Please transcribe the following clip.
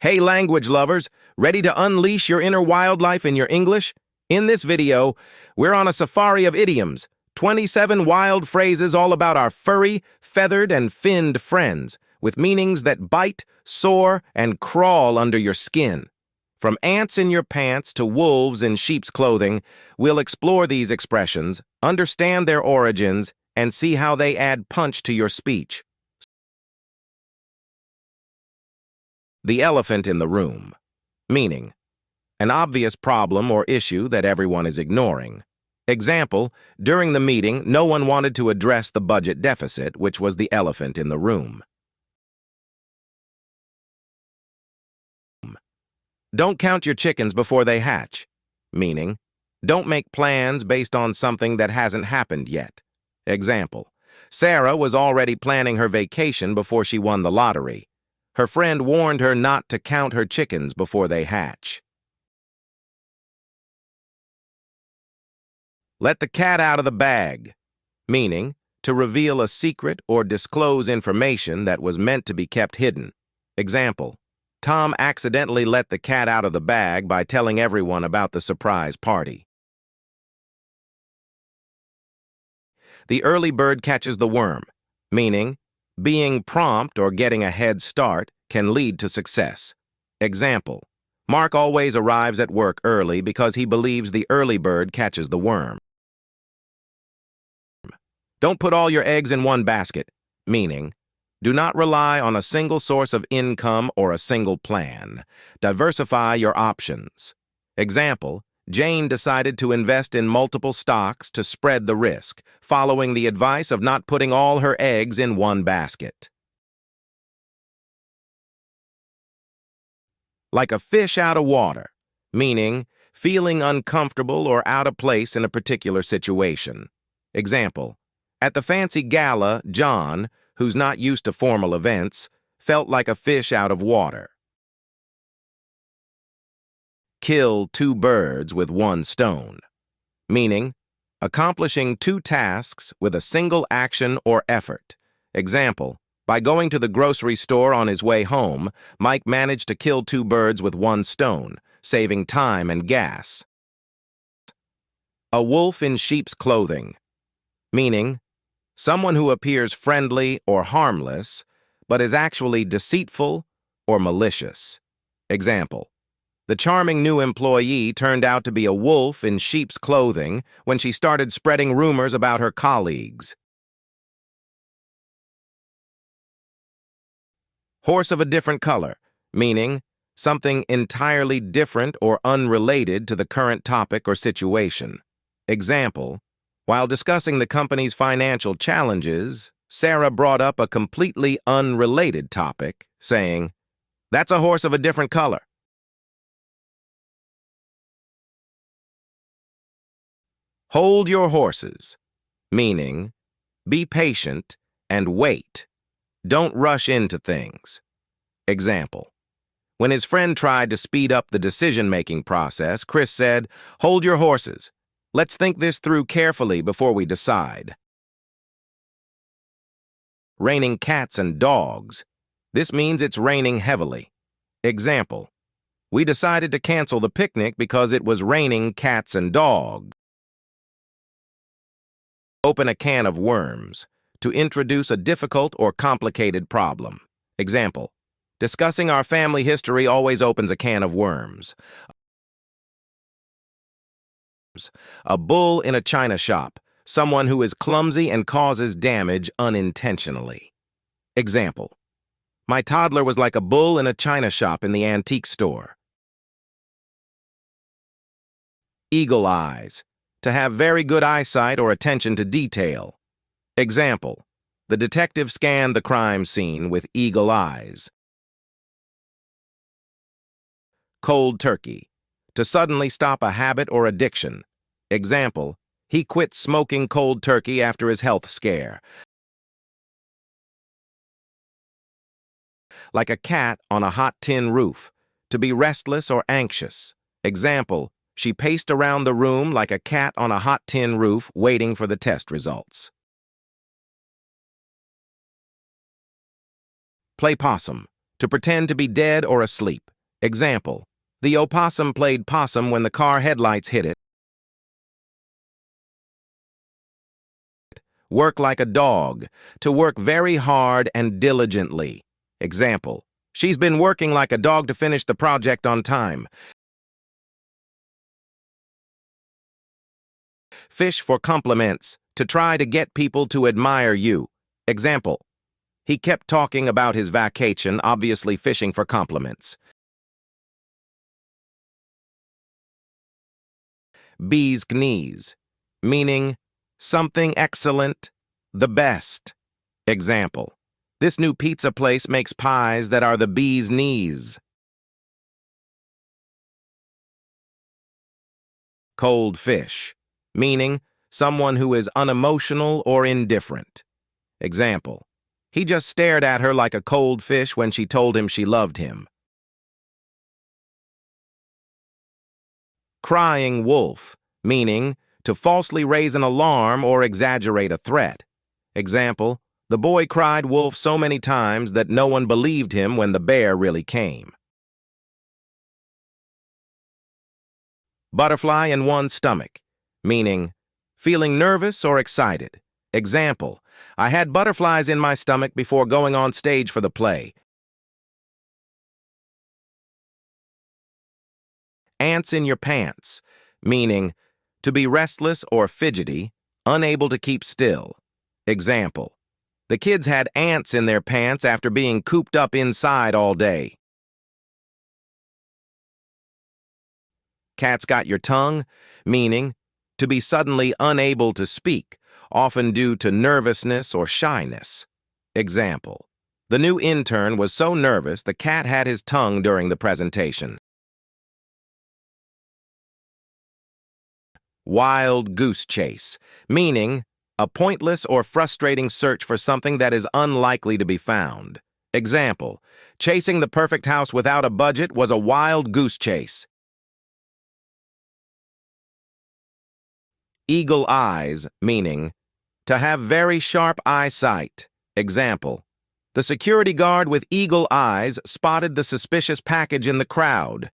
Hey language lovers, ready to unleash your inner wildlife in your English? In this video, we're on a safari of idioms, 27 wild phrases all about our furry, feathered, and finned friends, with meanings that bite, soar, and crawl under your skin. From ants in your pants to wolves in sheep's clothing, we'll explore these expressions, understand their origins, and see how they add punch to your speech. The elephant in the room. Meaning, an obvious problem or issue that everyone is ignoring. Example, during the meeting, no one wanted to address the budget deficit, which was the elephant in the room. Don't count your chickens before they hatch. Meaning, don't make plans based on something that hasn't happened yet. Example, Sarah was already planning her vacation before she won the lottery. Her friend warned her not to count her chickens before they hatch. Let the cat out of the bag, meaning to reveal a secret or disclose information that was meant to be kept hidden. Example, Tom accidentally let the cat out of the bag by telling everyone about the surprise party. The early bird catches the worm, meaning being prompt or getting a head start can lead to success. Example, Mark always arrives at work early because he believes the early bird catches the worm. Don't put all your eggs in one basket, meaning do not rely on a single source of income or a single plan. Diversify your options. Example, Jane decided to invest in multiple stocks to spread the risk, following the advice of not putting all her eggs in one basket. Like a fish out of water, meaning feeling uncomfortable or out of place in a particular situation. Example, at the fancy gala, John, who's not used to formal events, felt like a fish out of water. Kill two birds with one stone, meaning accomplishing two tasks with a single action or effort. Example, by going to the grocery store on his way home, Mike managed to kill two birds with one stone, saving time and gas. A wolf in sheep's clothing, meaning someone who appears friendly or harmless, but is actually deceitful or malicious. Example, the charming new employee turned out to be a wolf in sheep's clothing when she started spreading rumors about her colleagues. Horse of a different color, meaning something entirely different or unrelated to the current topic or situation. Example, while discussing the company's financial challenges, Sarah brought up a completely unrelated topic, saying, "That's a horse of a different color." Hold your horses, meaning be patient and wait. Don't rush into things. Example, when his friend tried to speed up the decision-making process, Chris said, "Hold your horses. Let's think this through carefully before we decide." Raining cats and dogs. This means it's raining heavily. Example, we decided to cancel the picnic because it was raining cats and dogs. Open a can of worms, to introduce a difficult or complicated problem. Example, discussing our family history always opens a can of worms. A bull in a china shop, someone who is clumsy and causes damage unintentionally. Example, my toddler was like a bull in a china shop in the antique store. Eagle eyes, to have very good eyesight or attention to detail. Example, the detective scanned the crime scene with eagle eyes. Cold turkey, to suddenly stop a habit or addiction. Example, he quit smoking cold turkey after his health scare. Like a cat on a hot tin roof, to be restless or anxious. Example, she paced around the room like a cat on a hot tin roof waiting for the test results. Play possum, to pretend to be dead or asleep. Example, the opossum played possum when the car headlights hit it. Work like a dog, to work very hard and diligently. Example, she's been working like a dog to finish the project on time. Fish for compliments, to try to get people to admire you. Example, he kept talking about his vacation, obviously fishing for compliments. Bee's knees, meaning something excellent, the best. Example, this new pizza place makes pies that are the bee's knees. Cold fish, meaning someone who is unemotional or indifferent. Example, he just stared at her like a cold fish when she told him she loved him. Crying wolf, meaning to falsely raise an alarm or exaggerate a threat. Example, the boy cried wolf so many times that no one believed him when the bear really came. Butterfly in one's stomach, meaning feeling nervous or excited. Example, I had butterflies in my stomach before going on stage for the play. Ants in your pants, meaning to be restless or fidgety, unable to keep still. Example, the kids had ants in their pants after being cooped up inside all day. Cat's got your tongue, meaning to be suddenly unable to speak, often due to nervousness or shyness. Example, the new intern was so nervous the cat had his tongue during the presentation. Wild goose chase, meaning a pointless or frustrating search for something that is unlikely to be found. Example, chasing the perfect house without a budget was a wild goose chase. Eagle eyes, meaning to have very sharp eyesight. Example, the security guard with eagle eyes spotted the suspicious package in the crowd.